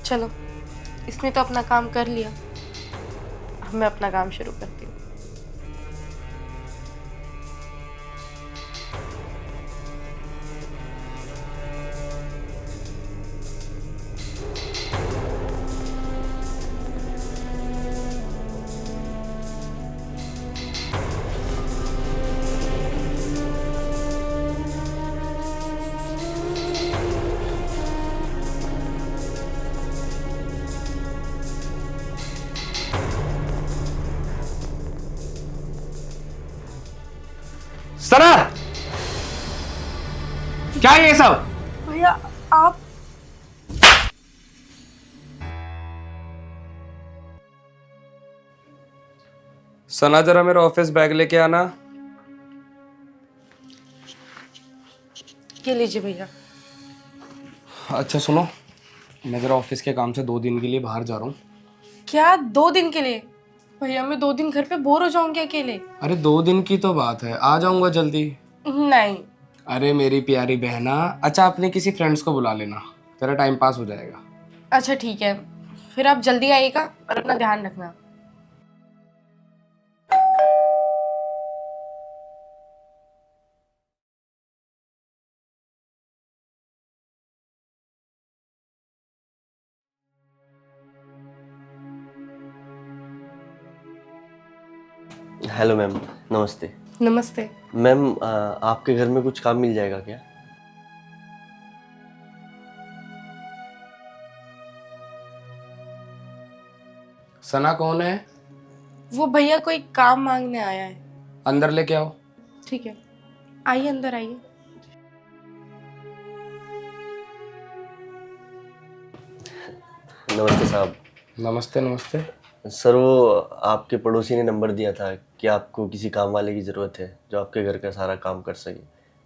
चलो, इसने तो अपना काम कर लिया, अब मैं अपना काम शुरू करती हूँ। सना, क्या है ये सब? भैया आप सना जरा मेरा ऑफिस बैग लेके आना। ये लीजिए भैया। अच्छा सुनो, मैं जरा ऑफिस के काम से 2 दिन के लिए बाहर जा रहा हूँ। क्या 2 दिन के लिए? भैया मैं 2 दिन घर पे बोर हो जाऊंगी अकेले। अरे 2 दिन की तो बात है, आ जाऊंगा जल्दी। नहीं। अरे मेरी प्यारी बहना, अच्छा अपने किसी फ्रेंड्स को बुला लेना, तेरा टाइम पास हो जाएगा। अच्छा ठीक है, फिर आप जल्दी आइएगा और अपना ध्यान रखना। हेलो मैम, नमस्ते। नमस्ते। मैम आपके घर में कुछ काम मिल जाएगा क्या? सना कौन है? वो भैया कोई काम मांगने आया है। अंदर लेके आओ। ठीक है, आइए अंदर आइए। नमस्ते साहब। नमस्ते नमस्ते। सर वो आपके पड़ोसी ने नंबर दिया था कि आपको किसी काम वाले की ज़रूरत है जो आपके घर का सारा काम कर सके,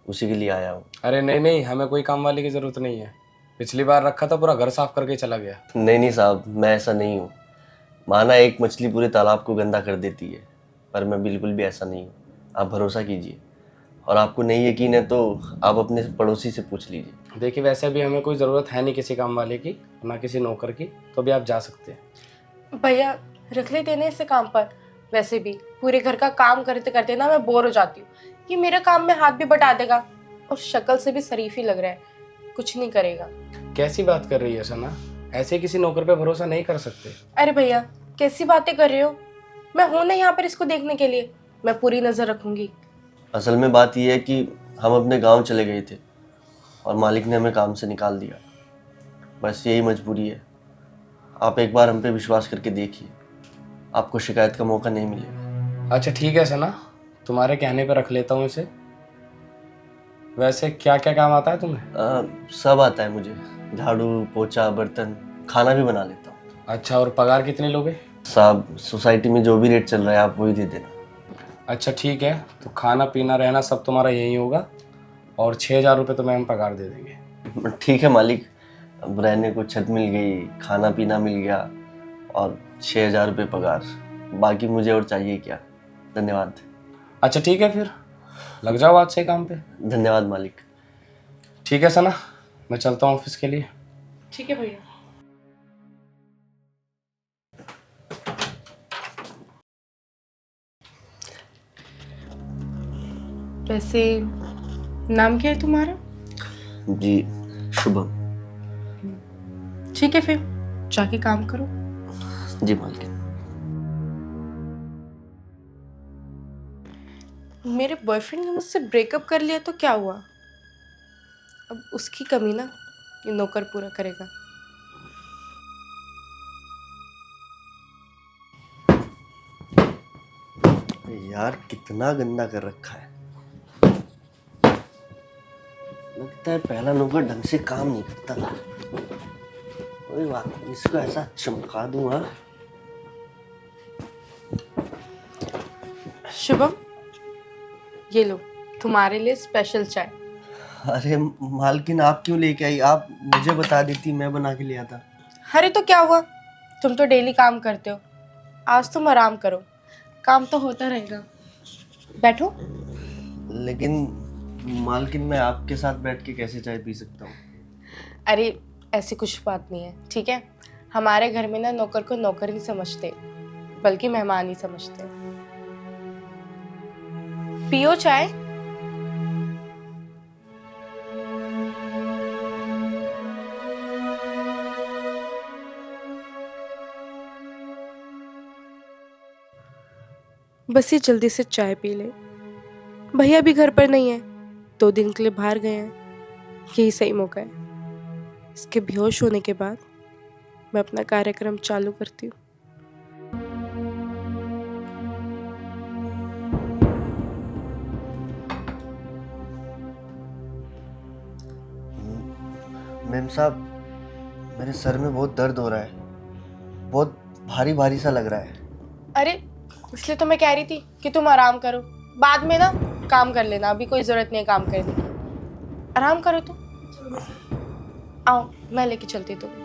उसी के लिए आया हूँ। अरे नहीं नहीं, हमें कोई काम वाले की जरूरत नहीं है। पिछली बार रखा था, पूरा घर साफ करके चला गया। नहीं नहीं साहब, मैं ऐसा नहीं हूँ। माना एक मछली पूरे तालाब को गंदा कर देती है, पर मैं बिल्कुल भी ऐसा नहीं हूँ। आप भरोसा कीजिए, और आपको नहीं यकीन है तो आप अपने पड़ोसी से पूछ लीजिए। देखिए वैसे भी हमें कोई ज़रूरत है नहीं किसी काम वाले की, ना किसी नौकर की, तो भी आप जा सकते हैं। भैया रख लेते ना इसे काम पर। वैसे भी पूरे घर का काम करते करते ना मैं बोर हो जाती हूँ। ये मेरे काम में हाथ भी बटा देगा और शक्ल से भी शरीफ ही लग रहा है, कुछ नहीं करेगा। कैसी बात कर रही है सना? ऐसे किसी नौकर पे भरोसा नहीं कर सकते। अरे भैया कैसी बातें कर रहे हो? मैं हूं ना यहाँ पर इसको देखने के लिए, मैं पूरी नजर रखूंगी। असल में बात यह है कि हम अपने गांव चले गए थे और मालिक ने हमें काम से निकाल दिया। बस यही मजबूरी है। आप एक बार हम पे विश्वास करके देखिए, आपको शिकायत का मौका नहीं मिलेगा। अच्छा ठीक है सना, तुम्हारे कहने पे रख लेता हूँ इसे। वैसे क्या क्या काम आता है तुम्हें? सब आता है मुझे, झाड़ू पोछा बर्तन, खाना भी बना लेता हूँ। अच्छा, और पगार कितने लोगे? साहब सोसाइटी में जो भी रेट चल रहा है आप वही दे देना। अच्छा ठीक है, तो खाना पीना रहना सब तुम्हारा यही होगा, और 6,000 रुपये तो मैम पगार दे देंगे। ठीक है मालिक, अब रहने को छत मिल गई, खाना पीना मिल गया और 6,000 रुपये पगार, बाकी मुझे और चाहिए क्या। धन्यवाद। अच्छा ठीक है, फिर लग जाओ आज से काम पे। धन्यवाद मालिक। ठीक है सना, मैं चलता हूँ ऑफिस के लिए। ठीक है भैया। वैसे नाम क्या है तुम्हारा? जी शुभम। ठीक है, फिर जाके काम करो। जी मालिक। मेरे बॉयफ्रेंड ने मुझसे ब्रेकअप कर लिया तो क्या हुआ? अब उसकी कमी ना ये नौकर पूरा करेगा। यार कितना गंदा कर रखा है, लगता है पहला नौकर ढंग से काम नहीं करता था। कोई बात नहीं, इसको ऐसा चमका दूंगा। शुभम, ये लो तुम्हारे लिए स्पेशल चाय। अरे मालकिन आप क्यों लेके आई? आप मुझे बता देती, मैं बना के ले आता। अरे तो क्या हुआ, तुम तो डेली काम करते हो, आज तुम आराम करो, काम तो होता रहेगा। बैठो। लेकिन मालकिन मैं आपके साथ बैठ के कैसे चाय पी सकता हूँ? अरे ऐसी कुछ बात नहीं है, ठीक है। हमारे घर में ना नौकर को नौकर नहीं समझते, बल्कि मेहमान ही समझते हैं। पियो चाय। बस ये जल्दी से चाय पी ले। भैया भी घर पर नहीं है, 2 दिन के लिए बाहर गए हैं। यही सही मौका है। इसके बेहोश होने के बाद मैं अपना कार्यक्रम चालू करती हूँ। मैम साहब, मेरे सर में बहुत दर्द हो रहा है, बहुत भारी भारी सा लग रहा है। अरे इसलिए तो मैं कह रही थी कि तुम आराम करो, बाद में ना काम कर लेना। अभी कोई जरूरत नहीं है काम करने की। आराम करो तुम। आओ मैं लेके चलती हूँ तुम्हें।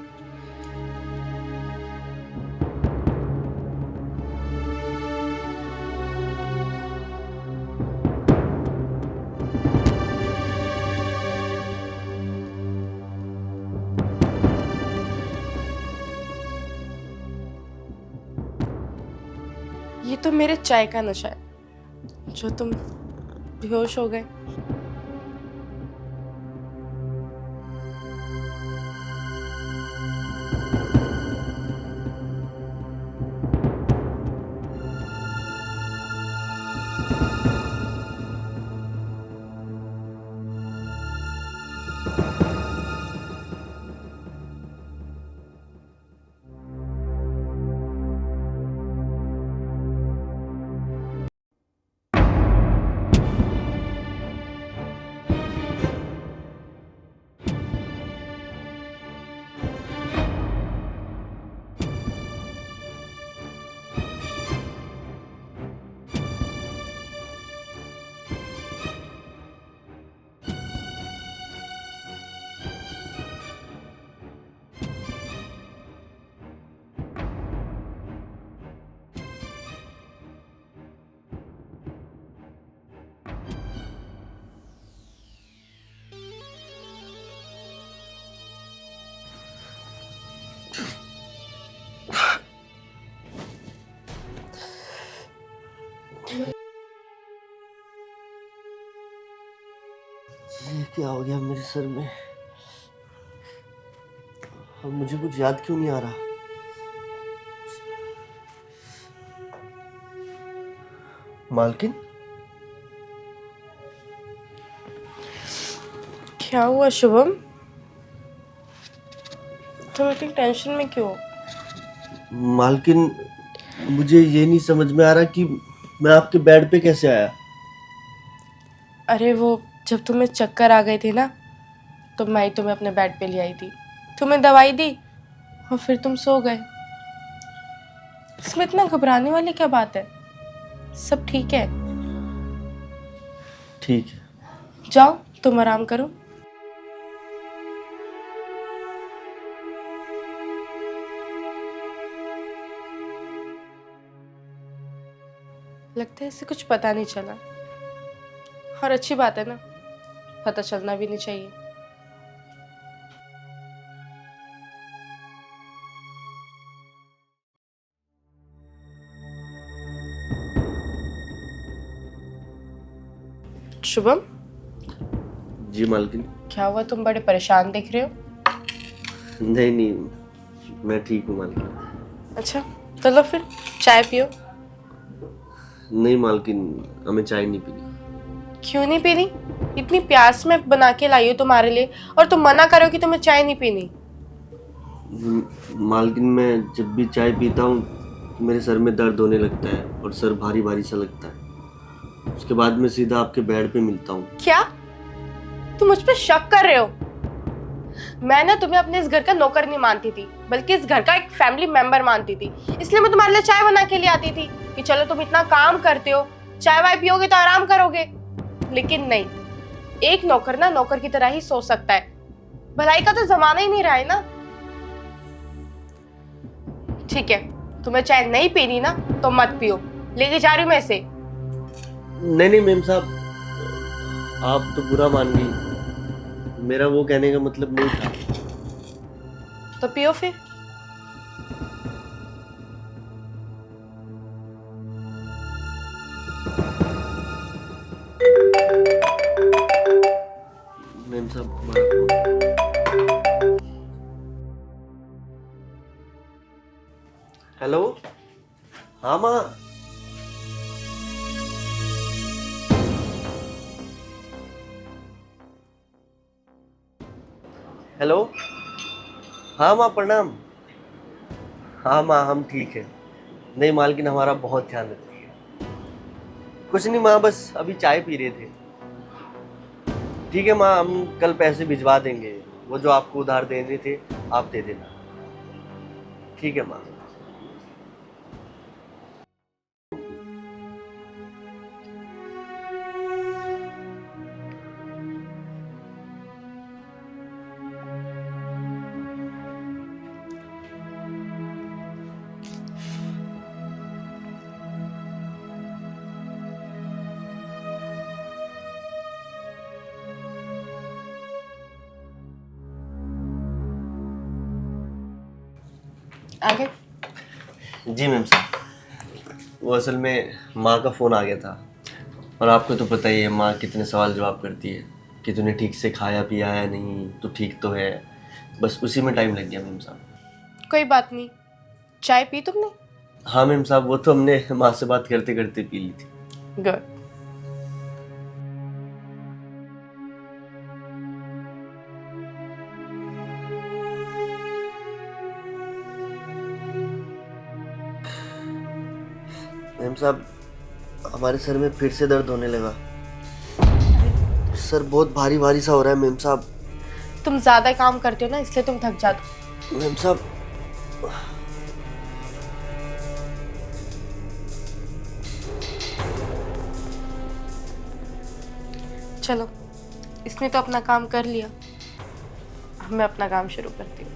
ये तो मेरे चाय का नशा है जो तुम बेहोश हो गए। ये क्या हो गया मेरे सर में? अब मुझे कुछ याद क्यों नहीं आ रहा? मालकिन, क्या हुआ शुभम? तुम इतनी टेंशन में क्यों? मालकिन, मुझे ये नहीं समझ में आ रहा कि मैं आपके बेड पे कैसे आया। अरे वो जब तुम्हें चक्कर आ गए थे ना, तो मैं ही तुम्हें अपने बेड पे ले आई थी, तुम्हें दवाई दी और फिर तुम सो गए। इसमें इतना घबराने वाली क्या बात है? सब ठीक है। ठीक है। जाओ तुम आराम करो। लगता है इसे कुछ पता नहीं चला, और अच्छी बात है ना, पता चलना भी नहीं चाहिए। शुभम, जी मालकिन। क्या हुआ? तुम बड़े परेशान दिख रहे हो। नहीं नहीं, मैं ठीक हूँ मालकिन। अच्छा चलो फिर चाय पियो। नहीं मालकिन, हमें चाय नहीं पीनी। क्यों नहीं पीनी? इतनी प्यास में बना के लाई हूँ तुम्हारे लिए, और तुम मना करो कि तुम्हें चाय नहीं पीनी। मालकिन, मैं जब भी चाय पीता हूँ मेरे सर में दर्द होने लगता है और सर भारी भारी सा लगता है। उसके बाद मैं सीधा आपके बेड पे मिलता हूँ। क्या तुम मुझ पे शक कर रहे हो? मैं ना तुम्हें अपने इस घर का नौकर नहीं मानती थी, बल्कि इस घर का एक फैमिली मेंबर मानती थी। इसलिए मैं तुम्हारे लिए चाय बना के लिए आती थी कि चलो तुम इतना काम करते हो, चाय वाय पियोगे तो आराम करोगे। लेकिन नहीं, एक नौकर ना नौकर की तरह ही सोच सकता है। भलाई का तो जमाना ही नहीं रहा है ना। ठीक है, तुम्हें चाय नहीं पीनी ना तो मत पियो, लेके जा रही हूं मैं इसे। नहीं नहीं मेम साहब, आप तो बुरा मान गई। मेरा वो कहने का मतलब नहीं था। तो पियो फिर। हेलो। हाँ माँ। हेलो। हाँ माँ प्रणाम। हाँ माँ हम ठीक है। नहीं मालकिन हमारा बहुत ध्यान रखती है। कुछ नहीं माँ, बस अभी चाय पी रहे थे। ठीक है माँ, हम कल पैसे भिजवा देंगे। वो जो आपको उधार देने थे आप दे देना। ठीक है माँ। आगे। जी मैम साहब, वो असल में माँ का फ़ोन आ गया था। और आपको तो पता ही है माँ कितने सवाल जवाब करती है कि तूने ठीक से खाया पिया है नहीं, तो ठीक तो है। बस उसी में टाइम लग गया मैम साहब। कोई बात नहीं, चाय पी तुमने? हाँ मैम साहब, वो तो हमने माँ से बात करते करते पी ली थी। गुड। मैम साहब, हमारे सर में फिर से दर्द होने लगा। सर बहुत भारी भारी सा हो रहा है मैम साहब। तुम ज्यादा काम करते हो ना, इसलिए तुम थक जाते हो। मैम साहब, चलो, इसने तो अपना काम कर लिया, अब मैं अपना काम शुरू करती हूँ।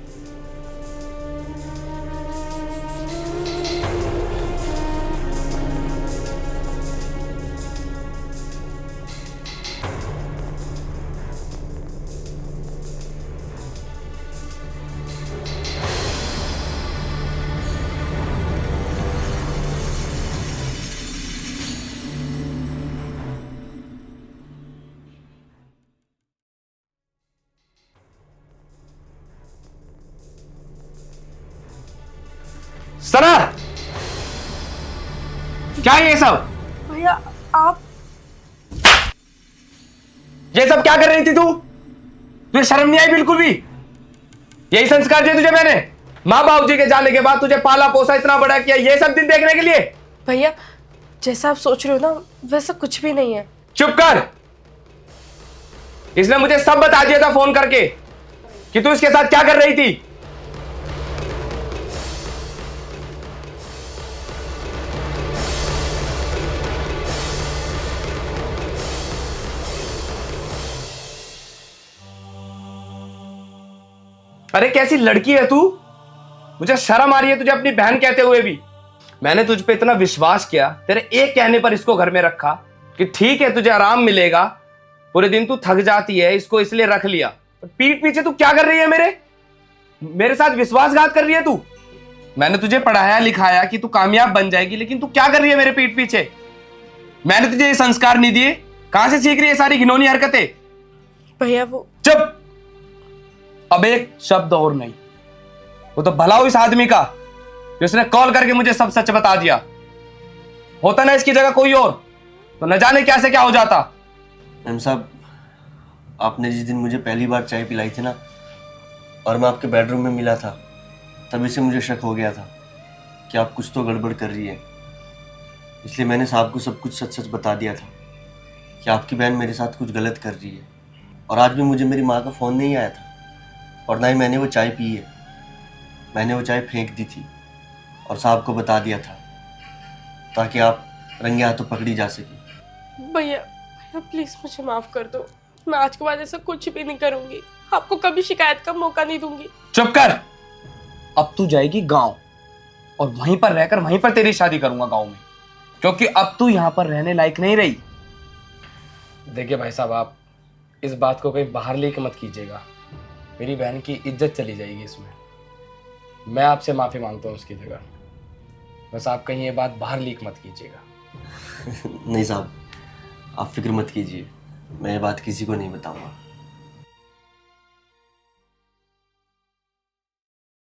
सना, क्या है ये सब? भैया आप ये सब क्या कर रही थी तू? तुझे शर्म नहीं आई बिल्कुल भी? यही संस्कार दिए तुझे मैंने माँ बाबू जी के जाने के बाद, तुझे पाला पोसा इतना बड़ा किया ये सब दिन देखने के लिए? भैया, जैसा आप सोच रहे हो ना वैसा कुछ भी नहीं है। चुप कर। इसने मुझे सब बता दिया था फोन करके कि तू इसके साथ क्या कर रही थी। अरे कैसी लड़की है तू? मुझे शर्म आ रही है तुझे अपनी बहन कहते हुए भी। मैंने तुझ पे इतना विश्वास किया, तेरे एक कहने पर इसको घर में रखा कि ठीक है तुझे आराम मिलेगा, पूरे दिन तू थक जाती है, इसको इसलिए रख लिया। पीठ पीछे तू क्या कर रही है? मेरे साथ विश्वासघात कर रही है तू। मैंने तुझे पढ़ाया लिखाया कि तू कामयाब बन जाएगी, लेकिन तू क्या कर रही है मेरे पीठ पीछे? मैंने तुझे ये संस्कार नहीं दिए, कहां से सीख रही है सारी घिनौनी हरकतें? भैया वो चुप। अब एक शब्द और नहीं। वो तो भला हो इस आदमी का जिसने कॉल करके मुझे सब सच बता दिया। होता ना इसकी जगह कोई और तो न जाने क्या से क्या हो जाता। मैम साहब, आपने जिस दिन मुझे पहली बार चाय पिलाई थी ना, और मैं आपके बेडरूम में मिला था, तभी से मुझे शक हो गया था कि आप कुछ तो गड़बड़ कर रही है। इसलिए मैंने साहब को सब कुछ सच सच बता दिया था कि आपकी बहन मेरे साथ कुछ गलत कर रही है। और आज भी मुझे मेरी माँ का फ़ोन नहीं आया था, और ना ही मैंने वो चाय पी है। मैंने वो चाय फेंक दी थी और साहब को बता दिया था ताकि आप रंगे हाथों पकड़ी जा सके। भैया प्लीज मुझे माफ कर दो, मैं आज के बाद ऐसा कुछ भी नहीं करूंगी, आपको कभी शिकायत का मौका नहीं दूंगी। चुप कर। अब तू जाएगी गांव और वहीं पर रहकर वहीं पर तेरी शादी करूंगा गांव में, क्योंकि अब तू यहां पर रहने लायक नहीं रही। देखिए भाई साहब, आप इस बात को कहीं बाहर लेके मत कीजिएगा, मेरी बहन की इज्जत चली जाएगी इसमें। मैं आपसे माफी मांगता हूं उसकी जगह, बस आप कहीं ये बात बाहर लीक मत कीजिएगा। नहीं साहब, आप फिक्र मत कीजिए, मैं ये बात किसी को नहीं बताऊंगा।